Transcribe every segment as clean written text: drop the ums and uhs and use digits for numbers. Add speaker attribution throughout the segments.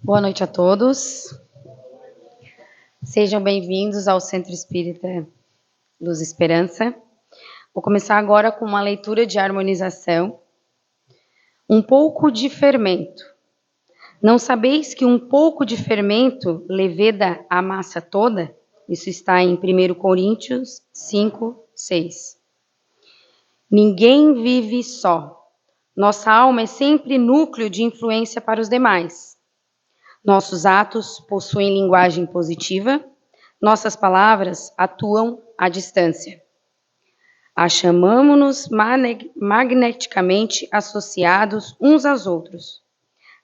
Speaker 1: Boa noite a todos. Sejam bem-vindos ao Centro Espírita Luz e Esperança. Vou começar agora com uma leitura de harmonização. Um pouco de fermento. Não sabeis que um pouco de fermento leveda a massa toda? Isso está em 1 Coríntios 5, 6. Ninguém vive só. Nossa alma é sempre núcleo de influência para os demais. Nossos atos possuem linguagem positiva, nossas palavras atuam à distância. Chamamo-nos magneticamente associados uns aos outros.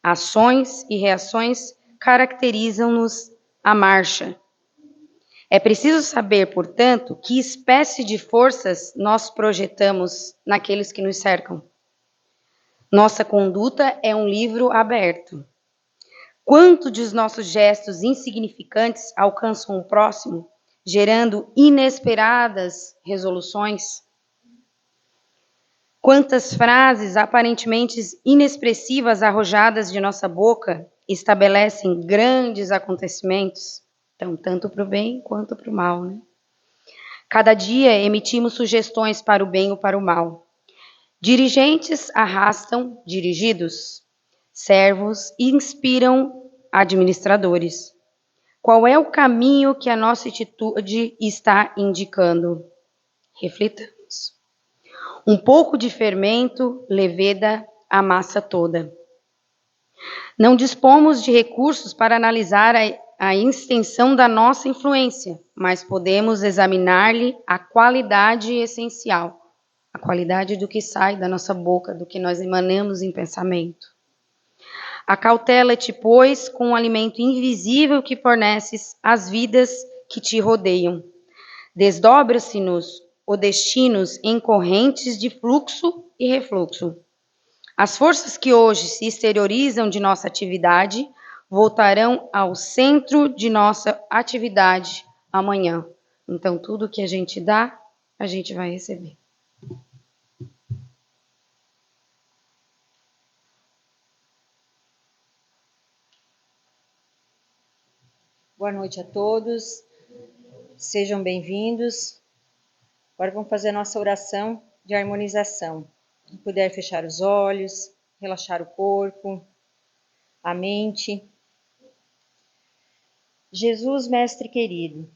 Speaker 1: Ações e reações caracterizam-nos à marcha. É preciso saber, portanto, que espécie de forças nós projetamos naqueles que nos cercam. Nossa conduta é um livro aberto. Quanto dos nossos gestos insignificantes alcançam o próximo, gerando inesperadas resoluções? Quantas frases aparentemente inexpressivas arrojadas de nossa boca estabelecem grandes acontecimentos? Então, tanto para o bem quanto para o mal, né? Cada dia emitimos sugestões para o bem ou para o mal. Dirigentes arrastam dirigidos. Servos inspiram administradores. Qual é o caminho que a nossa atitude está indicando? Reflitamos. Um pouco de fermento leveda a massa toda. Não dispomos de recursos para analisar a extensão da nossa influência, mas podemos examinar-lhe a qualidade essencial, a qualidade do que sai da nossa boca, do que nós emanamos em pensamento. Acautela-te, pois, com o alimento invisível que forneces às vidas que te rodeiam. Desdobra-se-nos o destinos em correntes de fluxo e refluxo. As forças que hoje se exteriorizam de nossa atividade voltarão ao centro de nossa atividade amanhã. Então, tudo que a gente dá, a gente vai receber.
Speaker 2: Boa noite a todos, sejam bem-vindos. Agora vamos fazer a nossa oração de harmonização. Quem puder fechar os olhos, relaxar o corpo, a mente. Jesus, Mestre querido,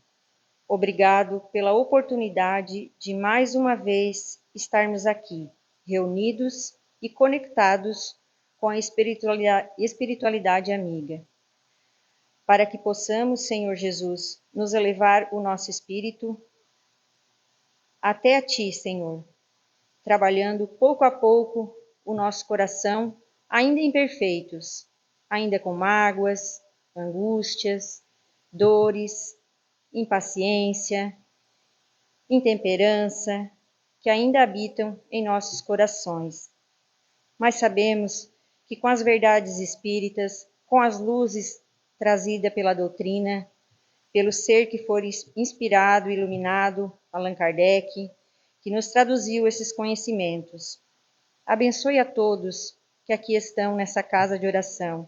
Speaker 2: obrigado pela oportunidade de mais uma vez estarmos aqui, reunidos e conectados com a espiritualidade amiga. Para que possamos, Senhor Jesus, nos elevar o nosso espírito até a Ti, Senhor, trabalhando pouco a pouco o nosso coração, ainda imperfeitos, ainda com mágoas, angústias, dores, impaciência, intemperança, que ainda habitam em nossos corações. Mas sabemos que com as verdades espíritas, com as luzes trazidas pela doutrina, pelo ser que for inspirado e iluminado, Allan Kardec, que nos traduziu esses conhecimentos. Abençoe a todos que aqui estão nessa casa de oração,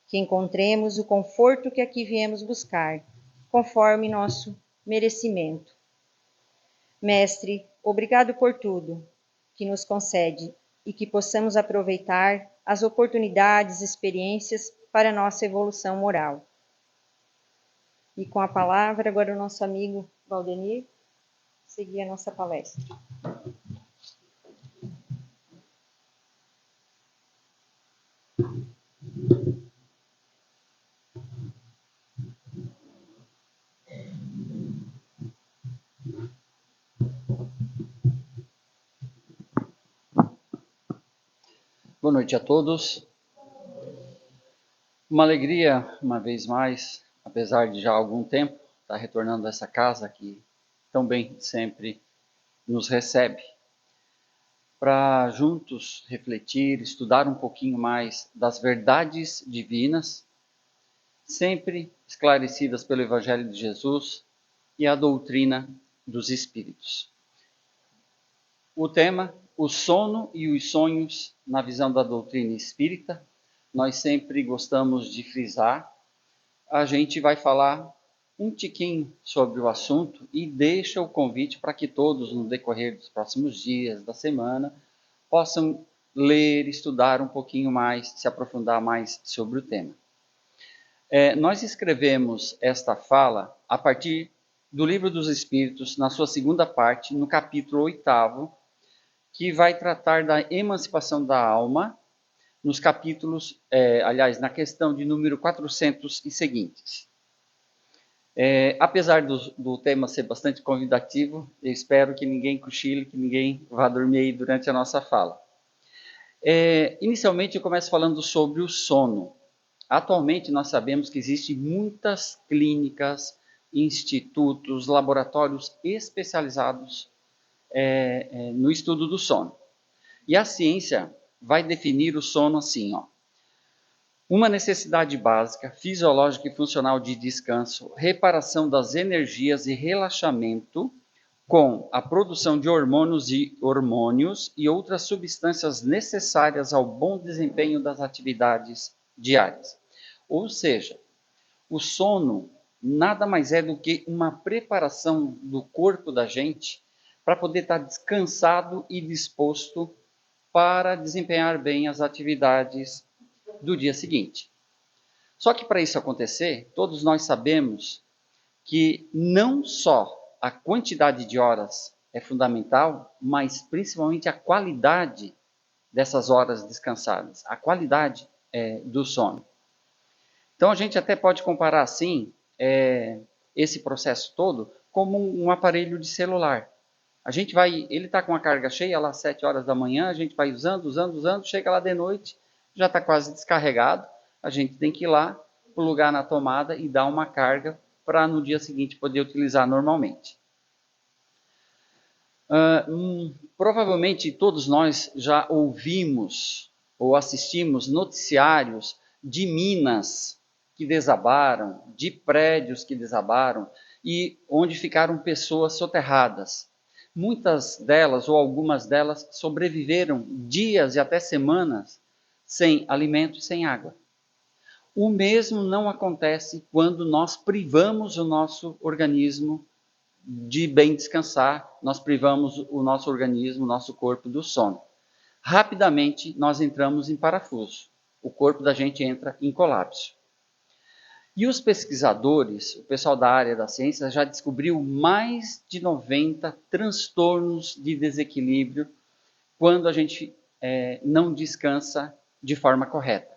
Speaker 2: que encontremos o conforto que aqui viemos buscar, conforme nosso merecimento. Mestre, obrigado por tudo que nos concede e que possamos aproveitar as oportunidades e experiências para a nossa evolução moral. E com a palavra, agora o nosso amigo Valdenir, seguir a nossa palestra.
Speaker 3: Boa noite a todos. Uma alegria, uma vez mais, apesar de já há algum tempo, estar retornando a essa casa que tão bem sempre nos recebe, para juntos refletir, estudar um pouquinho mais das verdades divinas, sempre esclarecidas pelo Evangelho de Jesus e a doutrina dos Espíritos. O tema: o sono e os sonhos na visão da doutrina espírita, nós sempre gostamos de frisar, a gente vai falar um tiquinho sobre o assunto e deixa o convite para que todos, no decorrer dos próximos dias, da semana, possam ler, estudar um pouquinho mais, se aprofundar mais sobre o tema. Nós escrevemos esta fala a partir do Livro dos Espíritos, na sua segunda parte, no capítulo 8º, que vai tratar da emancipação da alma, nos capítulos, na questão de número 400 e seguintes. Apesar do tema ser bastante convidativo, eu espero que ninguém cochile, que ninguém vá dormir aí durante a nossa fala. Inicialmente eu começo falando sobre o sono. Atualmente nós sabemos que existem muitas clínicas, institutos, laboratórios especializados no estudo do sono. E a ciência vai definir o sono assim, ó. Uma necessidade básica, fisiológica e funcional de descanso, reparação das energias e relaxamento com a produção de hormônios e outras substâncias necessárias ao bom desempenho das atividades diárias. Ou seja, o sono nada mais é do que uma preparação do corpo da gente para poder estar descansado e disposto para desempenhar bem as atividades do dia seguinte. Só que para isso acontecer, todos nós sabemos que não só a quantidade de horas é fundamental, mas principalmente a qualidade dessas horas descansadas, a qualidade do sono. Então a gente até pode comparar assim esse processo todo como um aparelho de celular. Ele está com a carga cheia lá às 7 horas da manhã, a gente vai usando, chega lá de noite, já está quase descarregado, a gente tem que ir lá, plugar na tomada e dar uma carga para no dia seguinte poder utilizar normalmente. Provavelmente todos nós já ouvimos ou assistimos noticiários de minas que desabaram, de prédios que desabaram e onde ficaram pessoas soterradas. Muitas delas ou algumas delas sobreviveram dias e até semanas sem alimento e sem água. O mesmo não acontece quando nós privamos o nosso organismo de bem descansar, nós privamos o nosso organismo, o nosso corpo do sono. Rapidamente nós entramos em parafuso, o corpo da gente entra em colapso. E os pesquisadores, o pessoal da área da ciência, já descobriu mais de 90 transtornos de desequilíbrio quando a gente não descansa de forma correta.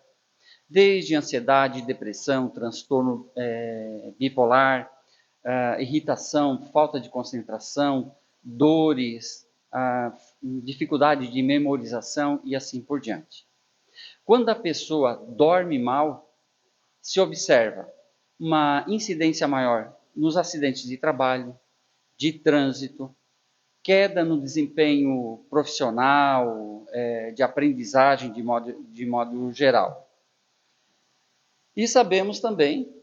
Speaker 3: Desde ansiedade, depressão, transtorno bipolar, irritação, falta de concentração, dores, dificuldade de memorização e assim por diante. Quando a pessoa dorme mal, se observa uma incidência maior nos acidentes de trabalho, de trânsito, queda no desempenho profissional, de aprendizagem de modo geral. E sabemos também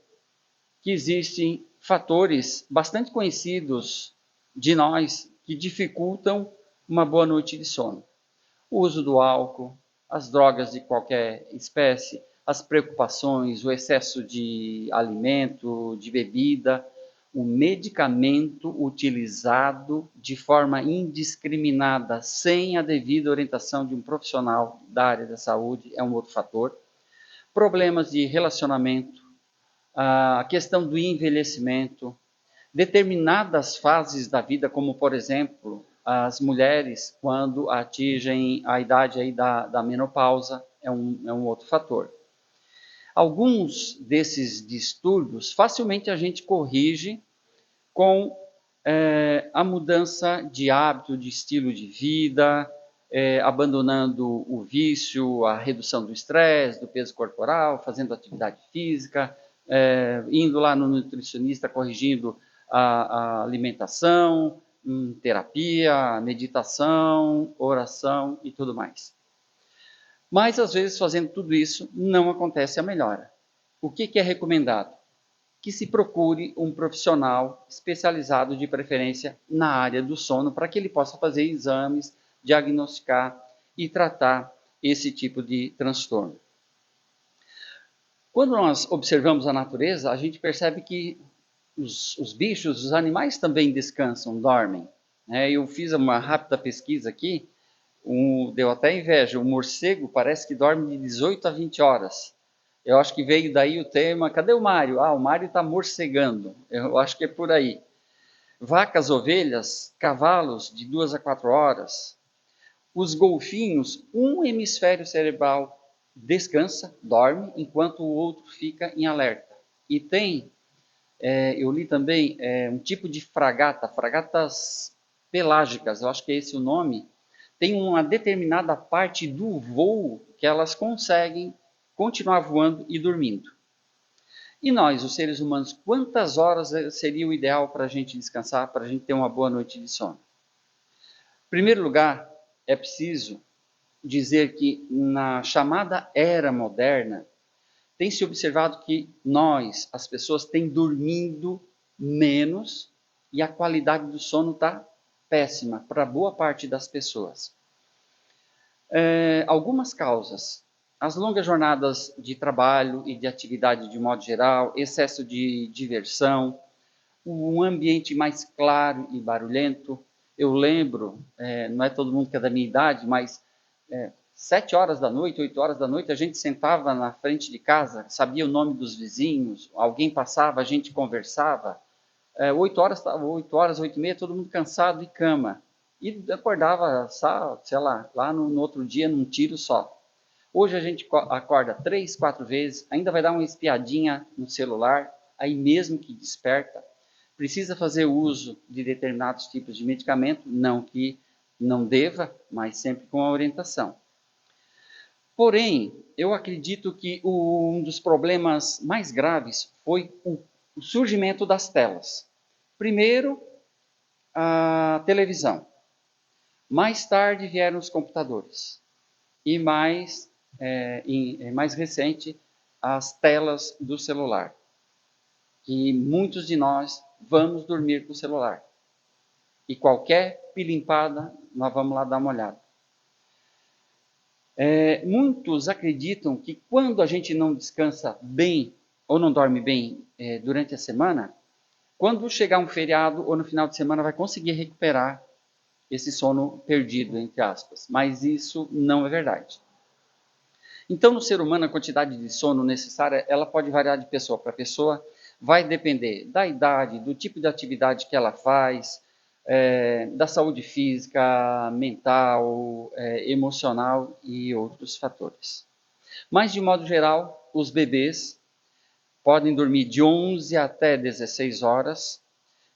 Speaker 3: que existem fatores bastante conhecidos de nós que dificultam uma boa noite de sono. O uso do álcool, as drogas de qualquer espécie, as preocupações, o excesso de alimento, de bebida, o medicamento utilizado de forma indiscriminada, sem a devida orientação de um profissional da área da saúde, é um outro fator. Problemas de relacionamento, a questão do envelhecimento, determinadas fases da vida, como por exemplo, as mulheres quando atingem a idade aí da menopausa, é um outro fator. Alguns desses distúrbios facilmente a gente corrige com a mudança de hábito, de estilo de vida, abandonando o vício, a redução do estresse, do peso corporal, fazendo atividade física, indo lá no nutricionista, corrigindo a alimentação, terapia, meditação, oração e tudo mais. Mas, às vezes, fazendo tudo isso, não acontece a melhora. O que é recomendado? Que se procure um profissional especializado, de preferência na área do sono, para que ele possa fazer exames, diagnosticar e tratar esse tipo de transtorno. Quando nós observamos a natureza, a gente percebe que os bichos, os animais também descansam, dormem. Eu fiz uma rápida pesquisa aqui, deu até inveja, o morcego parece que dorme de 18 a 20 horas. Eu acho que veio daí o tema, cadê o Mário? O Mário está morcegando, eu acho que é por aí. Vacas, ovelhas, cavalos de 2 a 4 horas. Os golfinhos, um hemisfério cerebral descansa, dorme, enquanto o outro fica em alerta. E tem, eu li também, um tipo de fragata, fragatas pelágicas, eu acho que é esse o nome, tem uma determinada parte do voo que elas conseguem continuar voando e dormindo. E nós, os seres humanos, quantas horas seria o ideal para a gente descansar, para a gente ter uma boa noite de sono? Em primeiro lugar, é preciso dizer que na chamada era moderna, tem se observado que nós, as pessoas, têm dormindo menos e a qualidade do sono está péssima para boa parte das pessoas. Algumas causas. As longas jornadas de trabalho e de atividade de modo geral, excesso de diversão, um ambiente mais claro e barulhento. Eu lembro, não é todo mundo que é da minha idade, mas 7 horas da noite, 8 horas da noite, a gente sentava na frente de casa, sabia o nome dos vizinhos, alguém passava, a gente conversava. 8 horas, 8 e meia, todo mundo cansado e cama. E acordava, sei lá no outro dia, num tiro só. Hoje a gente acorda 3, 4 vezes, ainda vai dar uma espiadinha no celular, aí mesmo que desperta. Precisa fazer uso de determinados tipos de medicamento, não que não deva, mas sempre com a orientação. Porém, eu acredito que um dos problemas mais graves foi o surgimento das telas. Primeiro, a televisão. Mais tarde vieram os computadores. E mais recente, as telas do celular. Que muitos de nós vamos dormir com o celular. E qualquer pilimpada, nós vamos lá dar uma olhada. Muitos acreditam que quando a gente não descansa bem ou não dorme bem durante a semana, quando chegar um feriado ou no final de semana vai conseguir recuperar esse sono perdido, entre aspas. Mas isso não é verdade. Então, no ser humano, a quantidade de sono necessária, ela pode variar de pessoa para pessoa, vai depender da idade, do tipo de atividade que ela faz, da saúde física, mental, emocional e outros fatores. Mas, de modo geral, os bebês podem dormir de 11 até 16 horas,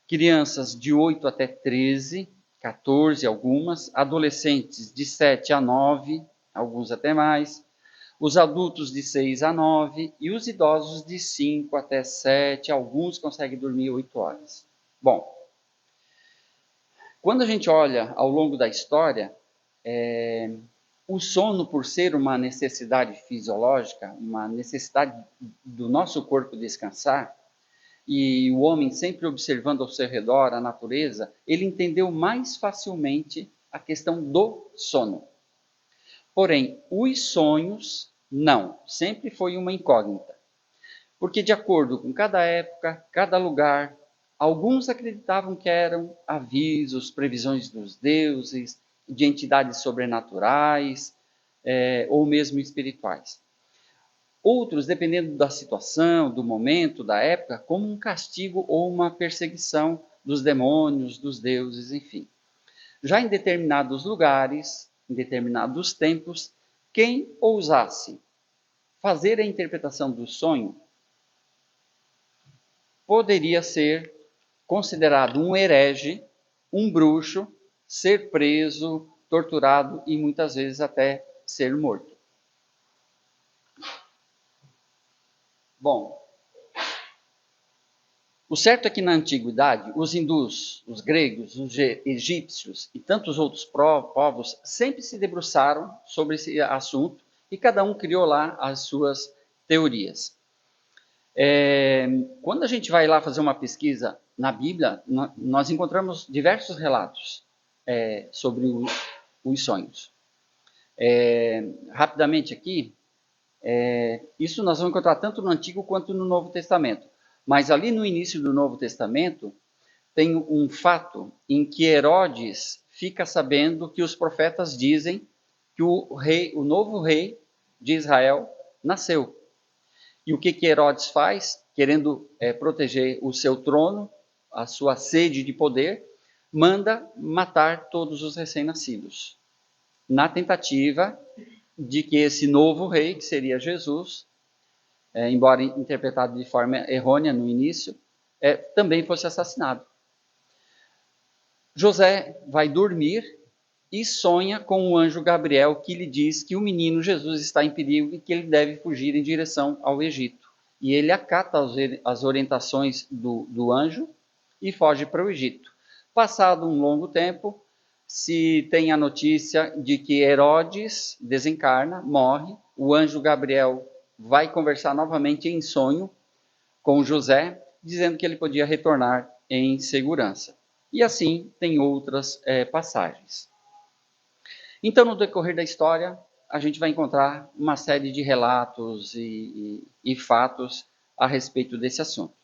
Speaker 3: crianças de 8 até 13, 14 algumas, adolescentes de 7 a 9, alguns até mais, os adultos de 6 a 9 e os idosos de 5 até 7, alguns conseguem dormir 8 horas. Bom, quando a gente olha ao longo da história, o sono, por ser uma necessidade fisiológica, uma necessidade do nosso corpo descansar, e o homem sempre observando ao seu redor a natureza, ele entendeu mais facilmente a questão do sono. Porém, os sonhos, não, sempre foi uma incógnita. Porque de acordo com cada época, cada lugar, alguns acreditavam que eram avisos, previsões dos deuses, de entidades sobrenaturais, ou mesmo espirituais. Outros, dependendo da situação, do momento, da época, como um castigo ou uma perseguição dos demônios, dos deuses, enfim. Já em determinados lugares, em determinados tempos, quem ousasse fazer a interpretação do sonho poderia ser considerado um herege, um bruxo, ser preso, torturado e muitas vezes até ser morto. Bom, o certo é que na antiguidade, os hindus, os gregos, os egípcios e tantos outros povos sempre se debruçaram sobre esse assunto e cada um criou lá as suas teorias. Quando a gente vai lá fazer uma pesquisa na Bíblia, nós encontramos diversos relatos sobre os sonhos. Rapidamente aqui, Isso nós vamos encontrar tanto no Antigo quanto no Novo Testamento. Mas ali no início do Novo Testamento, tem um fato em que Herodes fica sabendo que os profetas dizem que o novo rei de Israel nasceu. E o que Herodes faz? Querendo proteger o seu trono, a sua sede de poder, manda matar todos os recém-nascidos, na tentativa de que esse novo rei, que seria Jesus, embora interpretado de forma errônea no início, também fosse assassinado. José vai dormir e sonha com o anjo Gabriel, que lhe diz que o menino Jesus está em perigo e que ele deve fugir em direção ao Egito. E ele acata as orientações do anjo e foge para o Egito. Passado um longo tempo, se tem a notícia de que Herodes desencarna, morre, o anjo Gabriel vai conversar novamente em sonho com José, dizendo que ele podia retornar em segurança. E assim tem outras passagens. Então, no decorrer da história, a gente vai encontrar uma série de relatos e fatos a respeito desse assunto.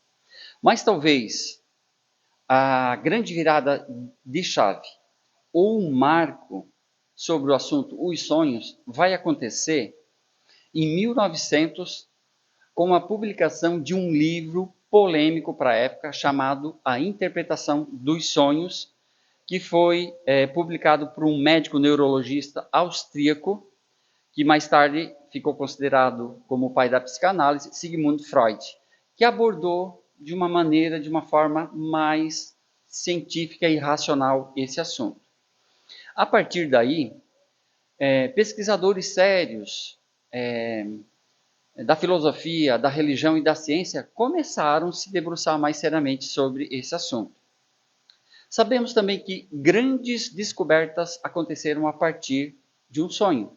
Speaker 3: Mas talvez a grande virada de chave ou um marco sobre o assunto os sonhos vai acontecer em 1900 com a publicação de um livro polêmico para a época chamado A Interpretação dos Sonhos, que foi publicado por um médico neurologista austríaco, que mais tarde ficou considerado como o pai da psicanálise, Sigmund Freud, que abordou de uma forma mais científica e racional esse assunto. A partir daí, pesquisadores sérios da filosofia, da religião e da ciência começaram a se debruçar mais seriamente sobre esse assunto. Sabemos também que grandes descobertas aconteceram a partir de um sonho.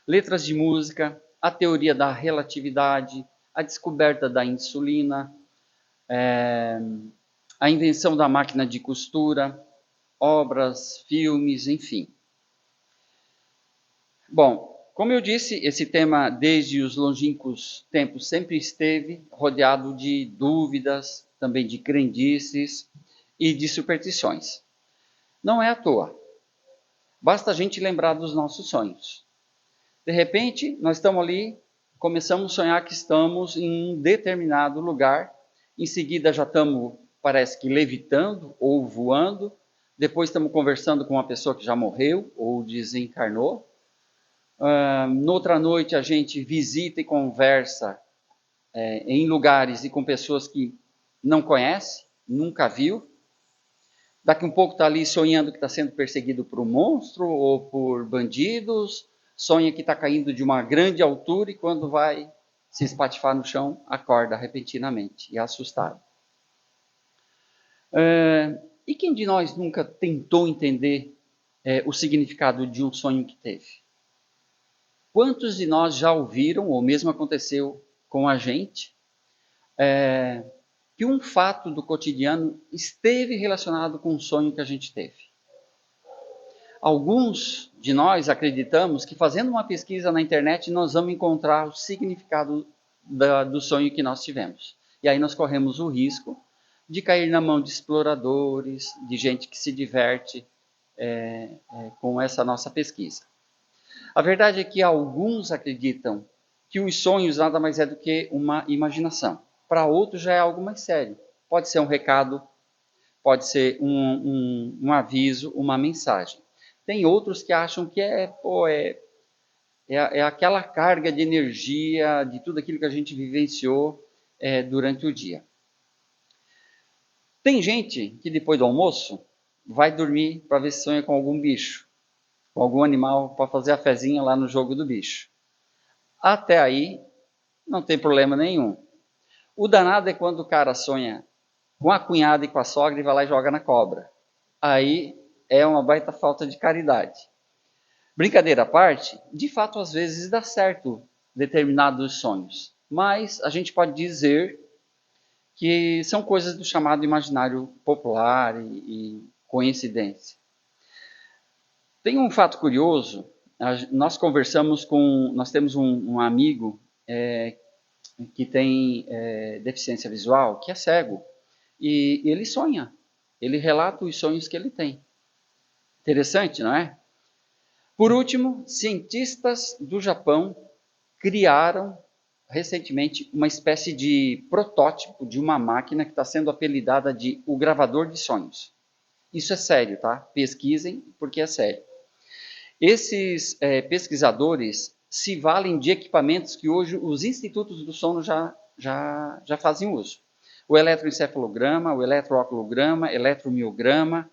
Speaker 3: Letras de música, a teoria da relatividade, a descoberta da insulina, a invenção da máquina de costura, obras, filmes, enfim. Bom, como eu disse, esse tema desde os longínquos tempos sempre esteve rodeado de dúvidas, também de crendices e de superstições. Não é à toa. Basta a gente lembrar dos nossos sonhos. De repente, nós estamos ali, começamos a sonhar que estamos em um determinado lugar, em seguida já estamos, parece que levitando ou voando, depois estamos conversando com uma pessoa que já morreu ou desencarnou. Noutra noite a gente visita e conversa em lugares e com pessoas que não conhece, nunca viu. Daqui um pouco está ali sonhando que está sendo perseguido por um monstro ou por bandidos, sonha que está caindo de uma grande altura e quando vai se espatifar no chão, acorda repentinamente e é assustado. E quem de nós nunca tentou entender o significado de um sonho que teve? Quantos de nós já ouviram, ou mesmo aconteceu com a gente, que um fato do cotidiano esteve relacionado com um sonho que a gente teve? Alguns de nós acreditamos que fazendo uma pesquisa na internet nós vamos encontrar o significado do sonho que nós tivemos. E aí nós corremos o risco de cair na mão de exploradores, de gente que se diverte com essa nossa pesquisa. A verdade é que alguns acreditam que os sonhos nada mais é do que uma imaginação. Para outros já é algo mais sério. Pode ser um recado, pode ser um aviso, uma mensagem. Tem outros que acham que é aquela carga de energia, de tudo aquilo que a gente vivenciou durante o dia. Tem gente que depois do almoço vai dormir para ver se sonha com algum bicho, com algum animal, para fazer a fezinha lá no jogo do bicho. Até aí, não tem problema nenhum. O danado é quando o cara sonha com a cunhada e com a sogra e vai lá e joga na cobra. Aí é uma baita falta de caridade. Brincadeira à parte, de fato, às vezes dá certo determinados sonhos, mas a gente pode dizer que são coisas do chamado imaginário popular e coincidência. Tem um fato curioso, nós temos um amigo que tem deficiência visual, que é cego, e ele sonha, ele relata os sonhos que ele tem. Interessante, não é? Por último, cientistas do Japão criaram recentemente uma espécie de protótipo de uma máquina que está sendo apelidada de o gravador de sonhos. Isso é sério, tá? Pesquisem, porque é sério. Esses pesquisadores se valem de equipamentos que hoje os institutos do sono já fazem uso. O eletroencefalograma, o eletrooculograma, eletromiograma,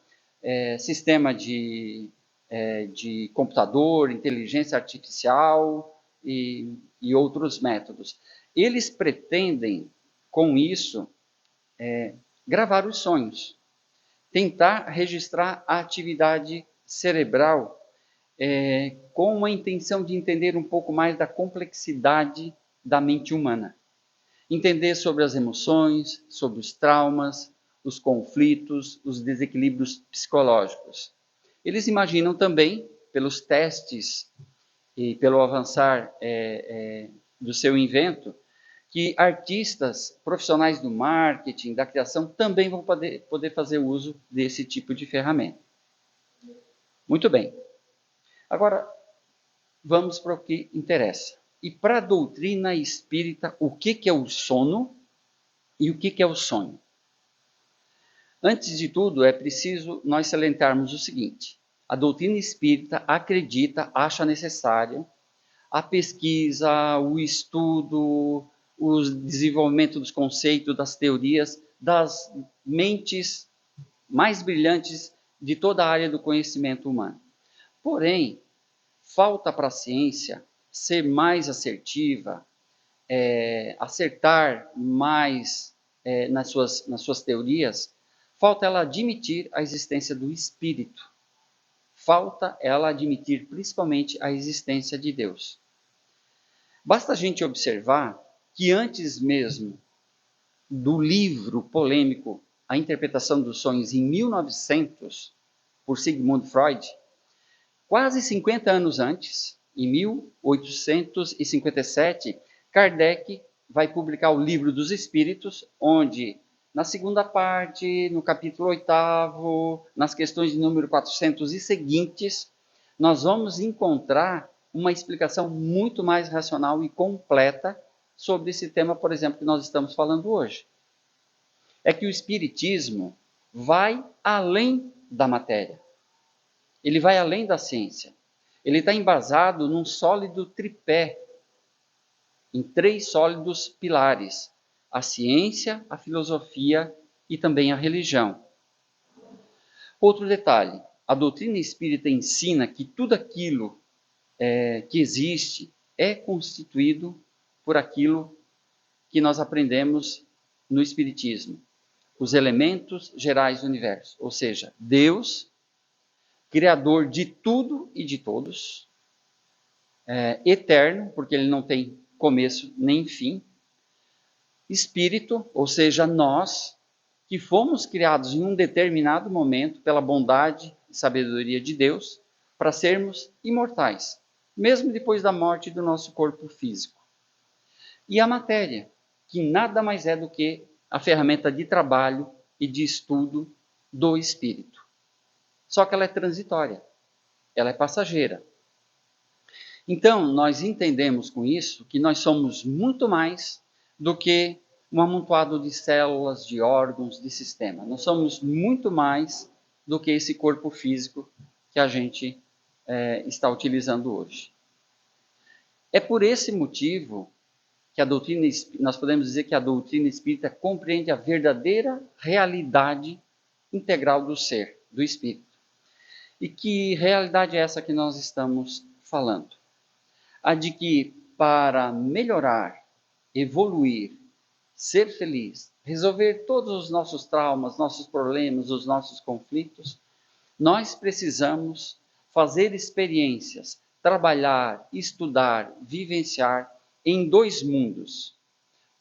Speaker 3: sistema de computador, inteligência artificial e outros métodos. Eles pretendem, com isso, gravar os sonhos, tentar registrar a atividade cerebral com a intenção de entender um pouco mais da complexidade da mente humana. Entender sobre as emoções, sobre os traumas, os conflitos, os desequilíbrios psicológicos. Eles imaginam também, pelos testes e pelo avançar do seu invento, que artistas, profissionais do marketing, da criação, também vão poder fazer uso desse tipo de ferramenta. Muito bem. Agora, vamos para o que interessa. E para a doutrina espírita, o que é o sono e o que é o sonho? Antes de tudo, é preciso nós salientarmos o seguinte: a doutrina espírita acredita, acha necessária a pesquisa, o estudo, o desenvolvimento dos conceitos, das teorias, das mentes mais brilhantes de toda a área do conhecimento humano. Porém, falta para a ciência ser mais assertiva, acertar mais nas suas teorias, falta ela admitir a existência do Espírito. Falta ela admitir principalmente a existência de Deus. Basta a gente observar que antes mesmo do livro polêmico A Interpretação dos Sonhos, em 1900, por Sigmund Freud, quase 50 anos antes, em 1857, Kardec vai publicar o Livro dos Espíritos, onde, na segunda parte, no capítulo 8º, nas questões de número 400 e seguintes, nós vamos encontrar uma explicação muito mais racional e completa sobre esse tema, por exemplo, que nós estamos falando hoje. É que o Espiritismo vai além da matéria. Ele vai além da ciência. Ele está embasado num sólido tripé, em 3 sólidos pilares: a ciência, a filosofia e também a religião. Outro detalhe: a doutrina espírita ensina que tudo aquilo que existe é constituído por aquilo que nós aprendemos no Espiritismo. Os elementos gerais do universo, ou seja, Deus, Criador de tudo e de todos, eterno, porque ele não tem começo nem fim, Espírito, ou seja, nós, que fomos criados em um determinado momento pela bondade e sabedoria de Deus, para sermos imortais, mesmo depois da morte do nosso corpo físico. E a matéria, que nada mais é do que a ferramenta de trabalho e de estudo do espírito. Só que ela é transitória, ela é passageira. Então, nós entendemos com isso que nós somos muito mais do que um amontoado de células, de órgãos, de sistema. Nós somos muito mais do que esse corpo físico que a gente está utilizando hoje. É por esse motivo que nós podemos dizer que a doutrina espírita compreende a verdadeira realidade integral do ser, do espírito. E que realidade é essa que nós estamos falando? A de que para melhorar, evoluir, ser feliz, resolver todos os nossos traumas, nossos problemas, os nossos conflitos, nós precisamos fazer experiências, trabalhar, estudar, vivenciar em 2 mundos,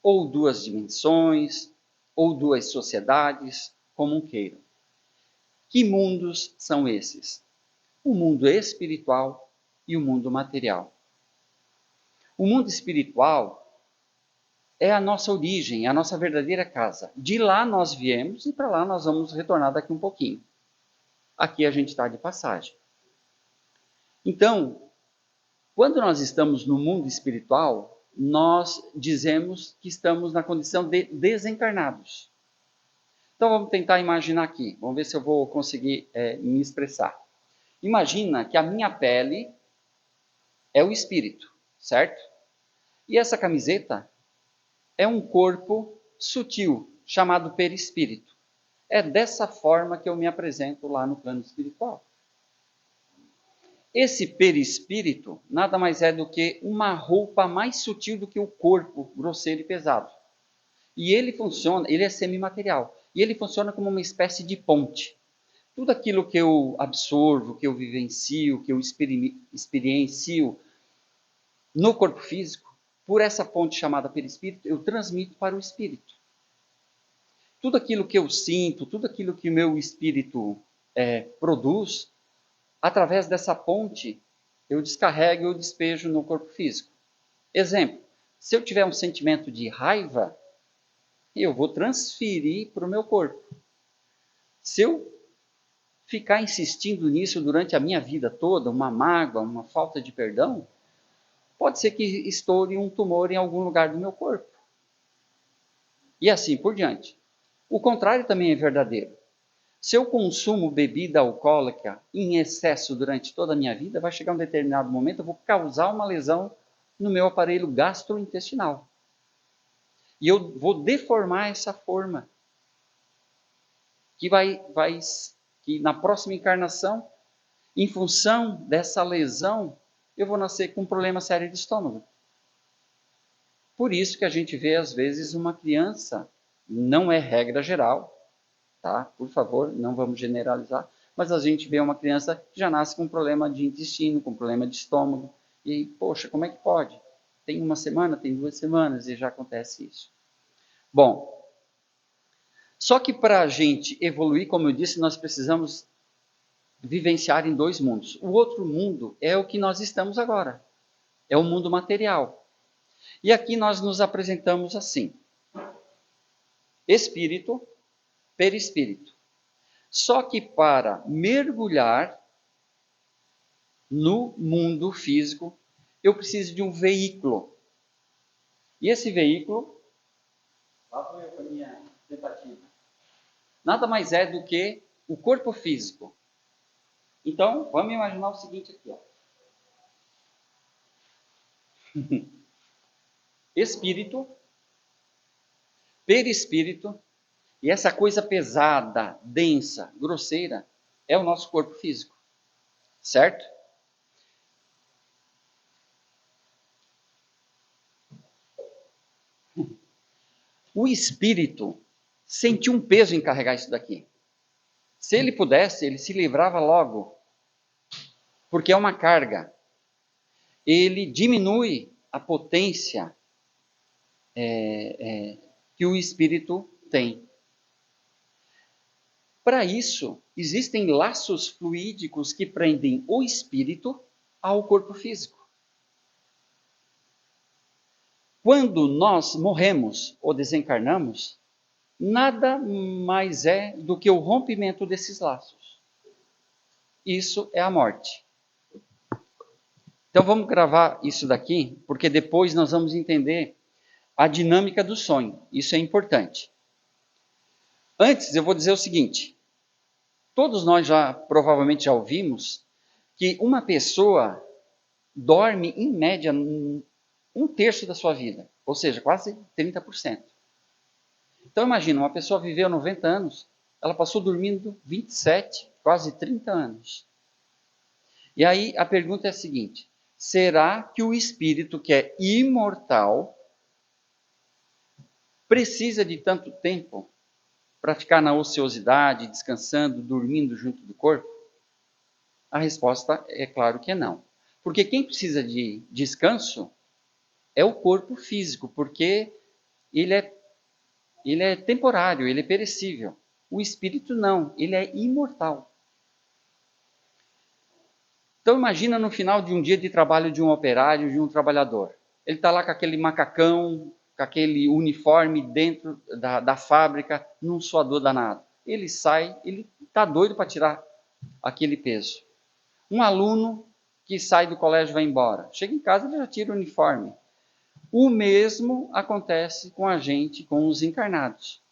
Speaker 3: ou 2 dimensões, ou 2 sociedades, como queiram. Que mundos são esses? O mundo espiritual e o mundo material. O mundo espiritual é a nossa origem, é a nossa verdadeira casa. De lá nós viemos e para lá nós vamos retornar daqui um pouquinho. Aqui a gente está de passagem. Então, quando nós estamos no mundo espiritual, nós dizemos que estamos na condição de desencarnados. Então vamos tentar imaginar aqui, vamos ver se eu vou conseguir me expressar. Imagina que a minha pele é o espírito, certo? E essa camiseta é um corpo sutil, chamado perispírito. É dessa forma que eu me apresento lá no plano espiritual. Esse perispírito nada mais é do que uma roupa mais sutil do que o corpo grosseiro e pesado. E ele funciona, ele é semimaterial. E ele funciona como uma espécie de ponte. Tudo aquilo que eu absorvo, que eu vivencio, que eu experiencio no corpo físico, por essa ponte chamada perispírito, eu transmito para o espírito. Tudo aquilo que eu sinto, tudo aquilo que o meu espírito produz, através dessa ponte, eu descarrego e eu despejo no corpo físico. Exemplo, se eu tiver um sentimento de raiva, eu vou transferir para o meu corpo. Se eu ficar insistindo nisso durante a minha vida toda, uma mágoa, uma falta de perdão, pode ser que estoure um tumor em algum lugar do meu corpo. E assim por diante. O contrário também é verdadeiro. Se eu consumo bebida alcoólica em excesso durante toda a minha vida, vai chegar um determinado momento, eu vou causar uma lesão no meu aparelho gastrointestinal. E eu vou deformar essa forma. Que na próxima encarnação, em função dessa lesão, eu vou nascer com um problema sério de estômago. Por isso que a gente vê, às vezes, uma criança, não é regra geral, tá? Por favor, não vamos generalizar, mas a gente vê uma criança que já nasce com um problema de intestino, com um problema de estômago, e, poxa, como é que pode? Tem uma semana, tem 2 semanas e já acontece isso. Bom, só que para a gente evoluir, como eu disse, nós precisamos vivenciar em 2 mundos. O outro mundo é o que nós estamos agora, é o mundo material. E aqui nós nos apresentamos assim: espírito, perispírito. Só que para mergulhar no mundo físico, eu preciso de um veículo. E esse veículo, lá foi a minha tentativa, nada mais é do que o corpo físico. Então, vamos imaginar o seguinte aqui, ó. Espírito, perispírito, e essa coisa pesada, densa, grosseira, é o nosso corpo físico. Certo? O espírito sentiu um peso em carregar isso daqui. Se ele pudesse, ele se livrava logo, porque é uma carga. Ele diminui a potência que o espírito tem. Para isso, existem laços fluídicos que prendem o espírito ao corpo físico. Quando nós morremos ou desencarnamos, nada mais é do que o rompimento desses laços. Isso é a morte. Então vamos gravar isso daqui, porque depois nós vamos entender a dinâmica do sonho. Isso é importante. Antes eu vou dizer o seguinte: todos nós provavelmente já ouvimos que uma pessoa dorme em média 1/3 da sua vida, ou seja, quase 30%. Então imagina, uma pessoa viveu 90 anos, ela passou dormindo 27, quase 30 anos. E aí a pergunta é a seguinte: será que o espírito, que é imortal, precisa de tanto tempo para ficar na ociosidade, descansando, dormindo junto do corpo? A resposta é claro que não. Porque quem precisa de descanso é o corpo físico, porque ele é temporário, ele é perecível. O espírito não, ele é imortal. Então imagina no final de um dia de trabalho de um operário, de um trabalhador. ele está lá com aquele macacão, com aquele uniforme dentro da fábrica, num suador danado. Ele sai, ele está doido para tirar aquele peso. Um aluno que sai do colégio e vai embora. Chega em casa, ele já tira o uniforme. O mesmo acontece com a gente, com os encarnados.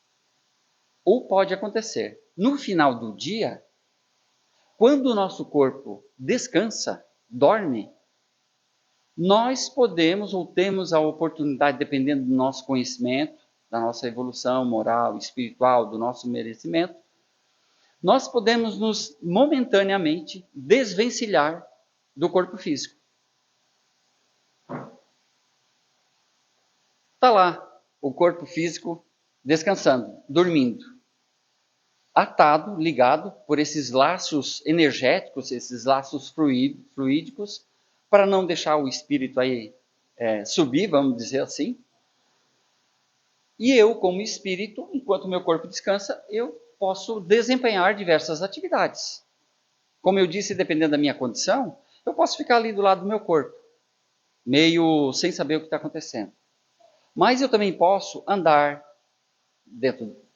Speaker 3: Ou pode acontecer. No final do dia, quando o nosso corpo descansa, dorme, nós podemos ou temos a oportunidade, dependendo do nosso conhecimento, da nossa evolução moral, espiritual, do nosso merecimento, nós podemos nos momentaneamente desvencilhar do corpo físico. Está lá o corpo físico descansando, dormindo, atado, ligado por esses laços energéticos, esses laços fluídicos, para não deixar o espírito aí subir, vamos dizer assim. E eu, como espírito, enquanto o meu corpo descansa, eu posso desempenhar diversas atividades. Como eu disse, dependendo da minha condição, eu posso ficar ali do lado do meu corpo, meio sem saber o que está acontecendo. Mas eu também posso andar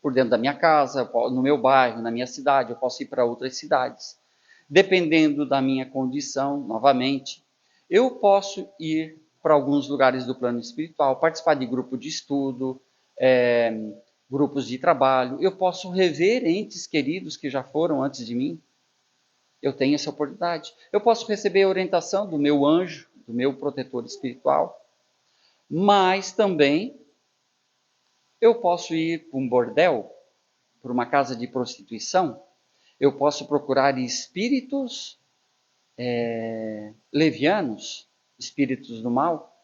Speaker 3: por dentro da minha casa, no meu bairro, na minha cidade, eu posso ir para outras cidades. Dependendo da minha condição, novamente, eu posso ir para alguns lugares do plano espiritual, participar de grupo de estudo, grupos de trabalho. Eu posso rever entes queridos que já foram antes de mim. Eu tenho essa oportunidade. Eu posso receber a orientação do meu anjo, do meu protetor espiritual. Mas também eu posso ir para um bordel, para uma casa de prostituição. Eu posso procurar espíritos levianos, espíritos do mal.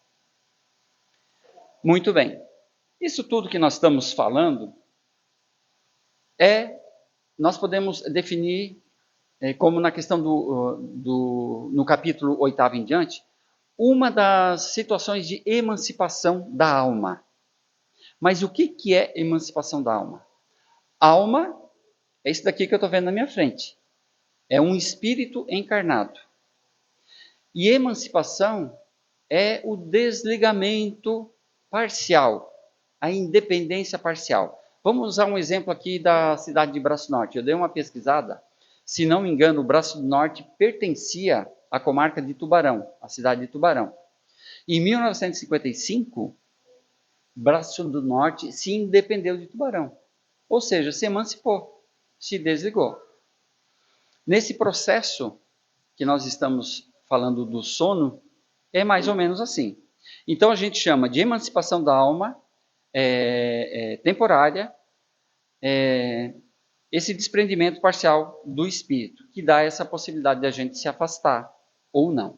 Speaker 3: Muito bem. Isso tudo que nós estamos falando nós podemos definir, como na questão no capítulo 8º em diante, uma das situações de emancipação da alma. Mas o que é emancipação da alma? Alma é isso daqui que eu estou vendo na minha frente. É um espírito encarnado. E emancipação é o desligamento parcial, a independência parcial. Vamos usar um exemplo aqui da cidade de Braço Norte. Eu dei uma pesquisada. Se não me engano, o Braço do Norte pertencia à comarca de Tubarão, a cidade de Tubarão. Em 1955, Braço do Norte se independeu de Tubarão. Ou seja, se emancipou, se desligou. Nesse processo que nós estamos falando do sono, é mais ou menos assim. Então a gente chama de emancipação da alma temporária, esse desprendimento parcial do espírito, que dá essa possibilidade de a gente se afastar ou não.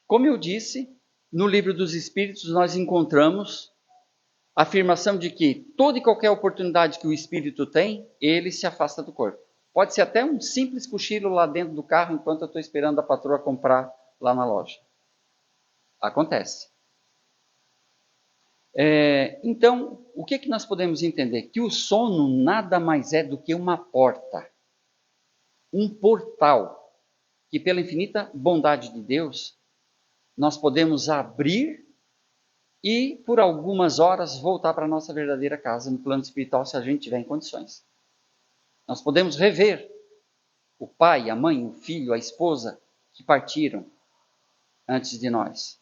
Speaker 3: Como eu disse, no Livro dos Espíritos nós encontramos a afirmação de que toda e qualquer oportunidade que o espírito tem, ele se afasta do corpo. Pode ser até um simples cochilo lá dentro do carro enquanto eu estou esperando a patroa comprar lá na loja. Acontece. Então, o que nós podemos entender? Que o sono nada mais é do que uma porta, um portal, que pela infinita bondade de Deus, nós podemos abrir e por algumas horas voltar para a nossa verdadeira casa no plano espiritual, se a gente tiver em condições. Nós podemos rever o pai, a mãe, o filho, a esposa que partiram antes de nós.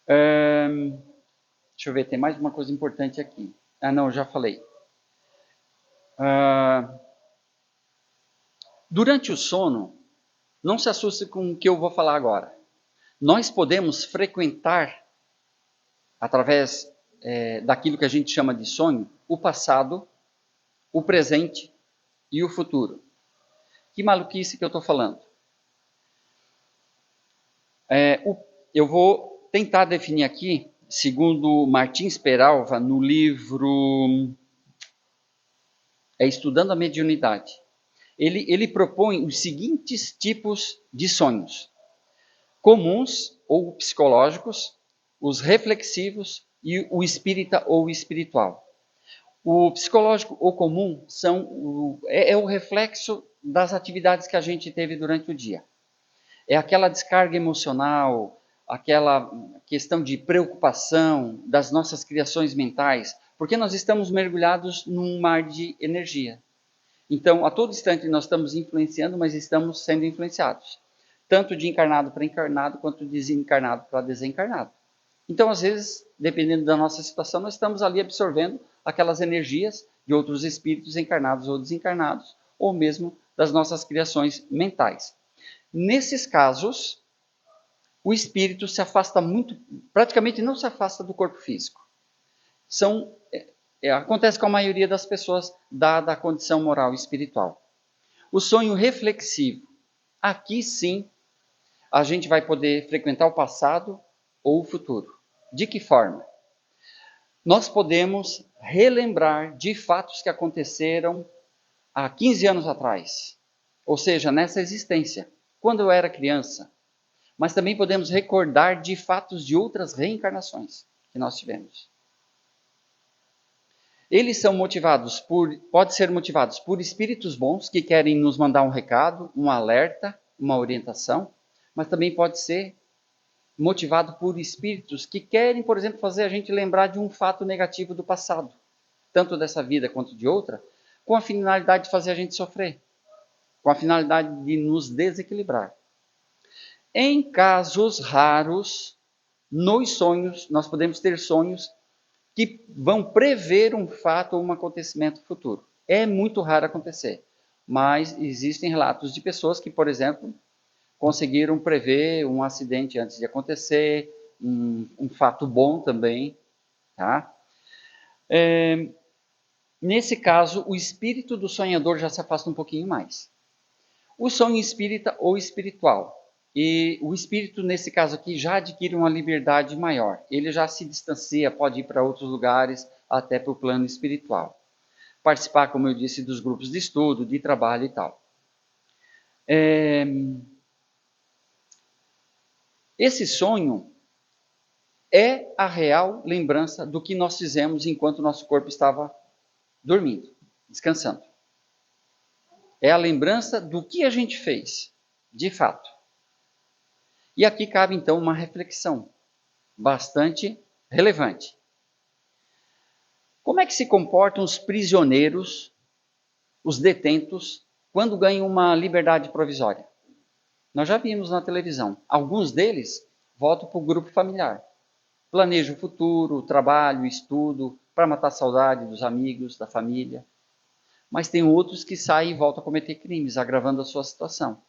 Speaker 3: Deixa eu ver, tem mais uma coisa importante aqui. Não, eu já falei. Durante o sono, não se assuste com o que eu vou falar agora. Nós podemos frequentar, através daquilo que a gente chama de sonho, o passado, o presente e o futuro. Que maluquice que eu estou falando? Eu vou tentar definir aqui, segundo Martins Peralva, no livro Estudando a Mediunidade. Ele propõe os seguintes tipos de sonhos: comuns ou psicológicos, os reflexivos e o espírita ou espiritual. O psicológico ou comum é o reflexo das atividades que a gente teve durante o dia. É aquela descarga emocional, aquela questão de preocupação das nossas criações mentais, porque nós estamos mergulhados num mar de energia. Então, a todo instante nós estamos influenciando, mas estamos sendo influenciados. Tanto de encarnado para encarnado, quanto de desencarnado para desencarnado. Então, às vezes, dependendo da nossa situação, nós estamos ali absorvendo aquelas energias de outros espíritos encarnados ou desencarnados, ou mesmo das nossas criações mentais. Nesses casos, o espírito se afasta muito, praticamente não se afasta do corpo físico. Acontece com a maioria das pessoas, dada a condição moral e espiritual. O sonho reflexivo. Aqui sim, a gente vai poder frequentar o passado ou o futuro. De que forma? Nós podemos relembrar de fatos que aconteceram há 15 anos atrás, ou seja, nessa existência, quando eu era criança. Mas também podemos recordar de fatos de outras reencarnações que nós tivemos. Eles são motivados pode ser motivados por espíritos bons que querem nos mandar um recado, um alerta, uma orientação, mas também pode ser motivado por espíritos que querem, por exemplo, fazer a gente lembrar de um fato negativo do passado, tanto dessa vida quanto de outra, com a finalidade de fazer a gente sofrer, com a finalidade de nos desequilibrar. Em casos raros, nos sonhos, nós podemos ter sonhos que vão prever um fato ou um acontecimento futuro. É muito raro acontecer, mas existem relatos de pessoas que, por exemplo, conseguiram prever um acidente antes de acontecer, um fato bom também. Tá? Nesse caso, o espírito do sonhador já se afasta um pouquinho mais. O sonho espírita ou espiritual. E o espírito, nesse caso aqui, já adquire uma liberdade maior. Ele já se distancia, pode ir para outros lugares, até para o plano espiritual. Participar, como eu disse, dos grupos de estudo, de trabalho e tal. Esse sonho é a real lembrança do que nós fizemos enquanto nosso corpo estava dormindo, descansando. É a lembrança do que a gente fez, de fato. E aqui cabe então uma reflexão bastante relevante. Como é que se comportam os prisioneiros, os detentos, quando ganham uma liberdade provisória? Nós já vimos na televisão. Alguns deles voltam para o grupo familiar. Planejam o futuro, o trabalho, o estudo, para matar a saudade dos amigos, da família. Mas tem outros que saem e voltam a cometer crimes, agravando a sua situação.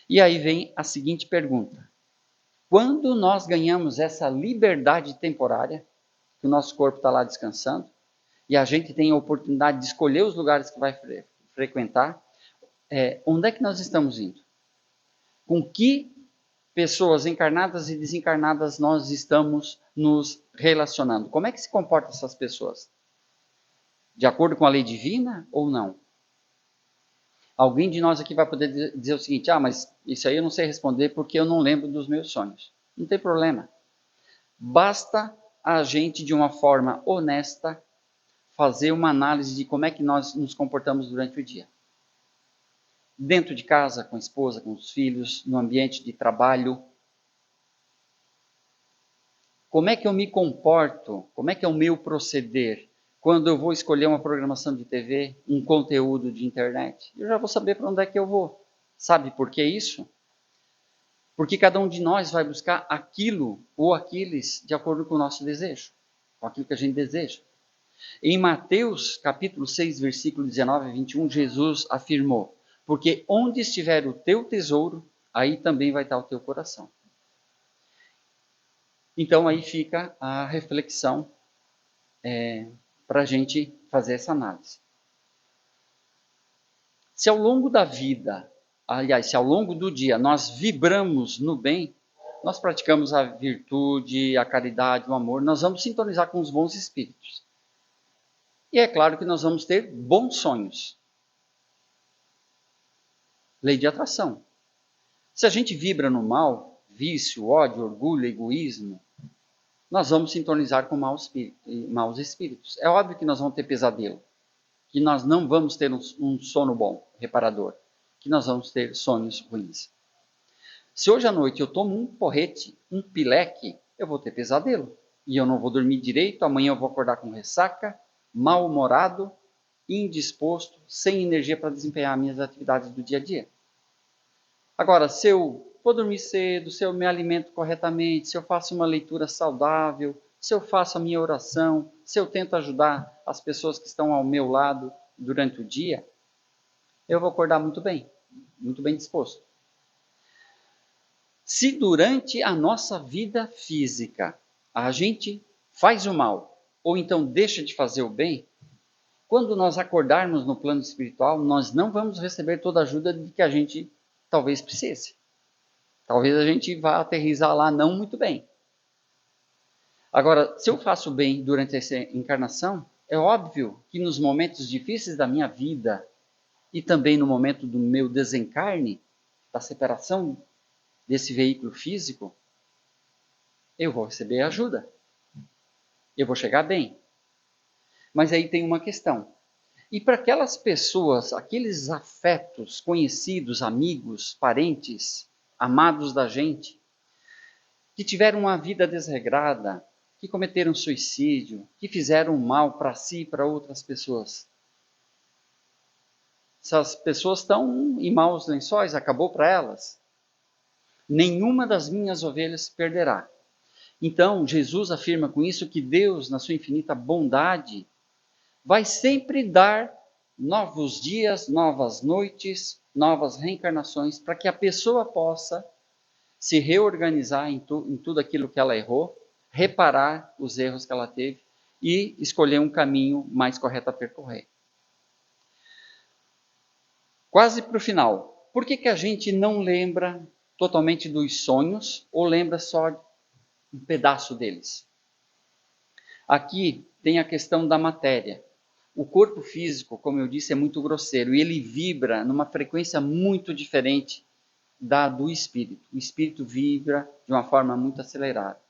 Speaker 3: E aí vem a seguinte pergunta. Quando nós ganhamos essa liberdade temporária, que o nosso corpo está lá descansando, e a gente tem a oportunidade de escolher os lugares que vai frequentar, onde é que nós estamos indo? Com que pessoas encarnadas e desencarnadas nós estamos nos relacionando? Como é que se comportam essas pessoas? De acordo com a lei divina ou não? Alguém de nós aqui vai poder dizer o seguinte, mas isso aí eu não sei responder porque eu não lembro dos meus sonhos. Não tem problema. Basta a gente, de uma forma honesta, fazer uma análise de como é que nós nos comportamos durante o dia. Dentro de casa, com a esposa, com os filhos, no ambiente de trabalho. Como é que eu me comporto? Como é que é o meu proceder? Quando eu vou escolher uma programação de TV, um conteúdo de internet, eu já vou saber para onde é que eu vou. Sabe por que isso? Porque cada um de nós vai buscar aquilo ou aqueles de acordo com o nosso desejo, com aquilo que a gente deseja. Em Mateus, capítulo 6, versículo 19 a 21, Jesus afirmou, porque onde estiver o teu tesouro, aí também vai estar o teu coração. Então aí fica a reflexão para a gente fazer essa análise. Se ao longo da vida, aliás, se ao longo do dia nós vibramos no bem, nós praticamos a virtude, a caridade, o amor, nós vamos sintonizar com os bons espíritos. E é claro que nós vamos ter bons sonhos. Lei de atração. Se a gente vibra no mal, vício, ódio, orgulho, egoísmo, nós vamos sintonizar com maus espíritos. É óbvio que nós vamos ter pesadelo, que nós não vamos ter um sono bom, reparador, que nós vamos ter sonhos ruins. Se hoje à noite eu tomo um porrete, um pileque, eu vou ter pesadelo. E eu não vou dormir direito, amanhã eu vou acordar com ressaca, mal-humorado, indisposto, sem energia para desempenhar minhas atividades do dia a dia. Agora, se eu vou dormir cedo, se eu me alimento corretamente, se eu faço uma leitura saudável, se eu faço a minha oração, se eu tento ajudar as pessoas que estão ao meu lado durante o dia, eu vou acordar muito bem disposto. Se durante a nossa vida física a gente faz o mal, ou então deixa de fazer o bem, quando nós acordarmos no plano espiritual, nós não vamos receber toda a ajuda de que a gente talvez precise. Talvez a gente vá aterrissar lá não muito bem. Agora, se eu faço bem durante essa encarnação, é óbvio que nos momentos difíceis da minha vida e também no momento do meu desencarne, da separação desse veículo físico, eu vou receber ajuda. Eu vou chegar bem. Mas aí tem uma questão. E para aquelas pessoas, aqueles afetos, conhecidos, amigos, parentes, amados da gente, que tiveram uma vida desregrada, que cometeram suicídio, que fizeram mal para si e para outras pessoas. Essas pessoas estão em maus lençóis, acabou para elas. Nenhuma das minhas ovelhas se perderá. Então, Jesus afirma com isso que Deus, na sua infinita bondade, vai sempre dar novos dias, novas noites, novas reencarnações, para que a pessoa possa se reorganizar em tudo aquilo que ela errou, reparar os erros que ela teve e escolher um caminho mais correto a percorrer. Quase para o final, por que a gente não lembra totalmente dos sonhos ou lembra só um pedaço deles? Aqui tem a questão da matéria. O corpo físico, como eu disse, é muito grosseiro e ele vibra numa frequência muito diferente da do espírito. O espírito vibra de uma forma muito acelerada.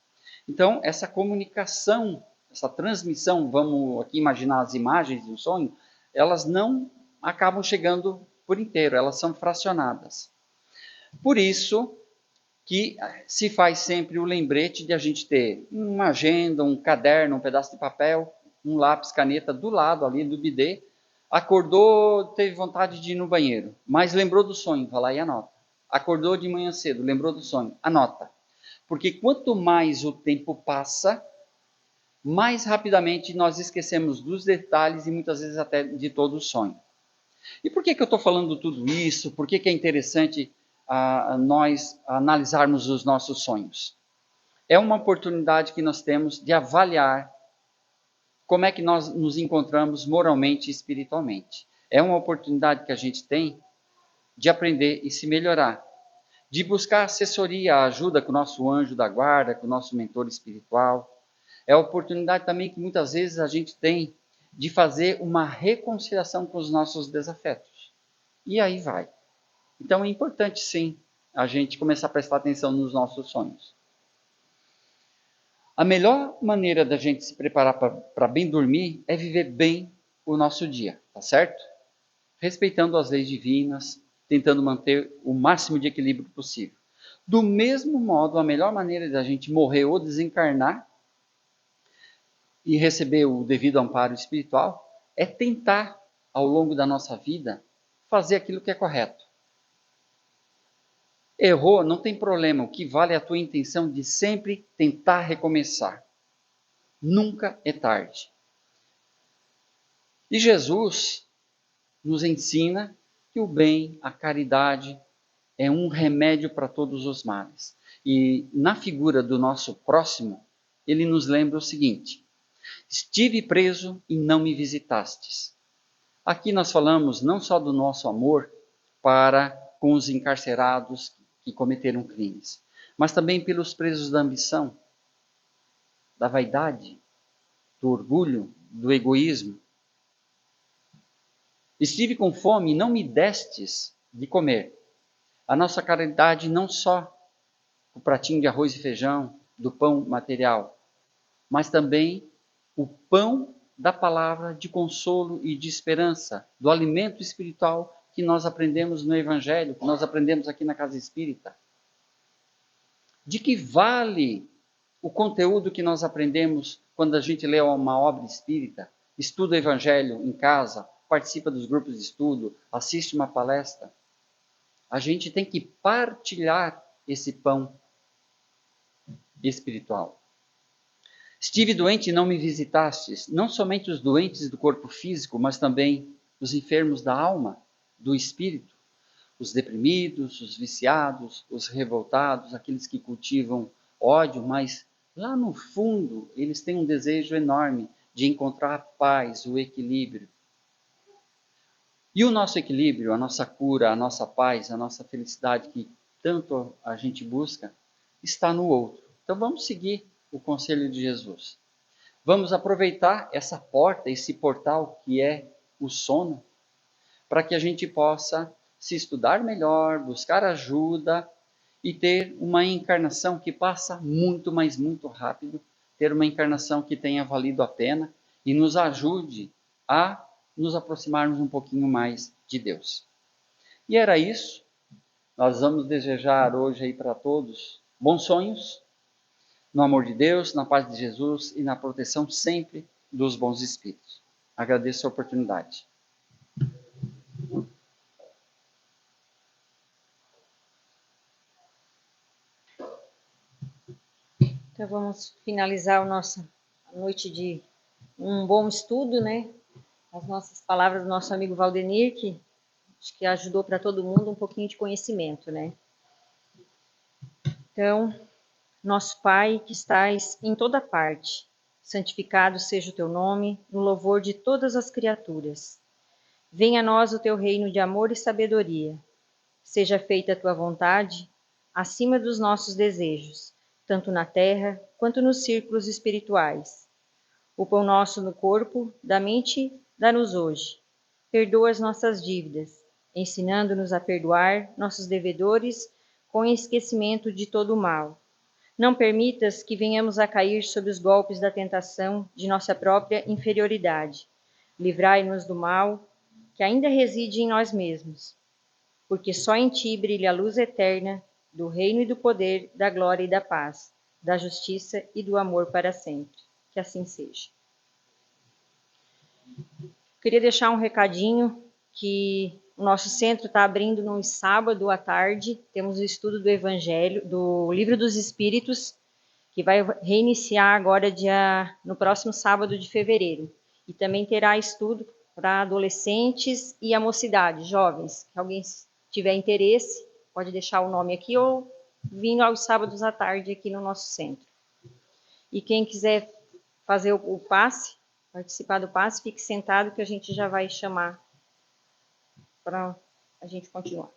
Speaker 3: Então, essa comunicação, essa transmissão, vamos aqui imaginar as imagens do sonho, elas não acabam chegando por inteiro, elas são fracionadas. Por isso que se faz sempre o lembrete de a gente ter uma agenda, um caderno, um pedaço de papel, um lápis, caneta do lado ali do bidê, acordou, teve vontade de ir no banheiro, mas lembrou do sonho, vai lá e anota. Acordou de manhã cedo, lembrou do sonho, anota. Porque quanto mais o tempo passa, mais rapidamente nós esquecemos dos detalhes e muitas vezes até de todo o sonho. E por que eu estou falando tudo isso? Por que é interessante nós analisarmos os nossos sonhos? É uma oportunidade que nós temos de avaliar como é que nós nos encontramos moralmente e espiritualmente. É uma oportunidade que a gente tem de aprender e se melhorar, de buscar assessoria, ajuda com o nosso anjo da guarda, com o nosso mentor espiritual. É a oportunidade também que muitas vezes a gente tem de fazer uma reconciliação com os nossos desafetos. E aí vai. Então é importante sim a gente começar a prestar atenção nos nossos sonhos. A melhor maneira da gente se preparar para bem dormir é viver bem o nosso dia, tá certo? Respeitando as leis divinas, tentando manter o máximo de equilíbrio possível. Do mesmo modo, a melhor maneira da gente morrer ou desencarnar e receber o devido amparo espiritual é tentar, ao longo da nossa vida, fazer aquilo que é correto. Errou, não tem problema, o que vale é a tua intenção de sempre tentar recomeçar. Nunca é tarde. E Jesus nos ensina que o bem, a caridade, é um remédio para todos os males. E na figura do nosso próximo, ele nos lembra o seguinte: estive preso e não me visitastes. Aqui nós falamos não só do nosso amor para com os encarcerados que cometeram crimes, mas também pelos presos da ambição, da vaidade, do orgulho, do egoísmo. Estive com fome e não me destes de comer. A nossa caridade não só o pratinho de arroz e feijão, do pão material, mas também o pão da palavra de consolo e de esperança, do alimento espiritual que nós aprendemos no Evangelho, que nós aprendemos aqui na Casa Espírita. De que vale o conteúdo que nós aprendemos quando a gente lê uma obra espírita, estuda o Evangelho em casa, participa dos grupos de estudo, assiste uma palestra? A gente tem que partilhar esse pão espiritual. Estive doente e não me visitastes, não somente os doentes do corpo físico, mas também os enfermos da alma, do espírito, os deprimidos, os viciados, os revoltados, aqueles que cultivam ódio, mas lá no fundo eles têm um desejo enorme de encontrar a paz, o equilíbrio. E o nosso equilíbrio, a nossa cura, a nossa paz, a nossa felicidade que tanto a gente busca, está no outro. Então vamos seguir o conselho de Jesus. Vamos aproveitar essa porta, esse portal que é o sono, para que a gente possa se estudar melhor, buscar ajuda e ter uma encarnação que passa muito, mas muito rápido, ter uma encarnação que tenha valido a pena e nos ajude a nos aproximarmos um pouquinho mais de Deus. E era isso. Nós vamos desejar hoje aí para todos bons sonhos, no amor de Deus, na paz de Jesus e na proteção sempre dos bons espíritos. Agradeço a oportunidade.
Speaker 2: Então vamos finalizar a nossa noite de um bom estudo, né? As nossas palavras do nosso amigo Valdenir, que acho que ajudou para todo mundo um pouquinho de conhecimento, né? Então, nosso Pai que estais em toda parte, santificado seja o teu nome, no louvor de todas as criaturas. Venha a nós o teu reino de amor e sabedoria. Seja feita a tua vontade, acima dos nossos desejos, tanto na terra quanto nos círculos espirituais. O pão nosso no corpo, da mente, dá-nos hoje. Perdoa as nossas dívidas, ensinando-nos a perdoar nossos devedores com esquecimento de todo o mal. Não permitas que venhamos a cair sob os golpes da tentação de nossa própria inferioridade. Livrai-nos do mal, que ainda reside em nós mesmos, porque só em ti brilha a luz eterna do reino e do poder, da glória e da paz, da justiça e do amor para sempre. Que assim seja. Queria deixar um recadinho que o nosso centro está abrindo no sábado à tarde. Temos o estudo do Evangelho, do Livro dos Espíritos, que vai reiniciar agora no próximo sábado de fevereiro. E também terá estudo para adolescentes e a mocidade, jovens. Se alguém tiver interesse, pode deixar o nome aqui ou vindo aos sábados à tarde aqui no nosso centro. E quem quiser fazer o passe, participar do passe, fique sentado que a gente já vai chamar para a gente continuar.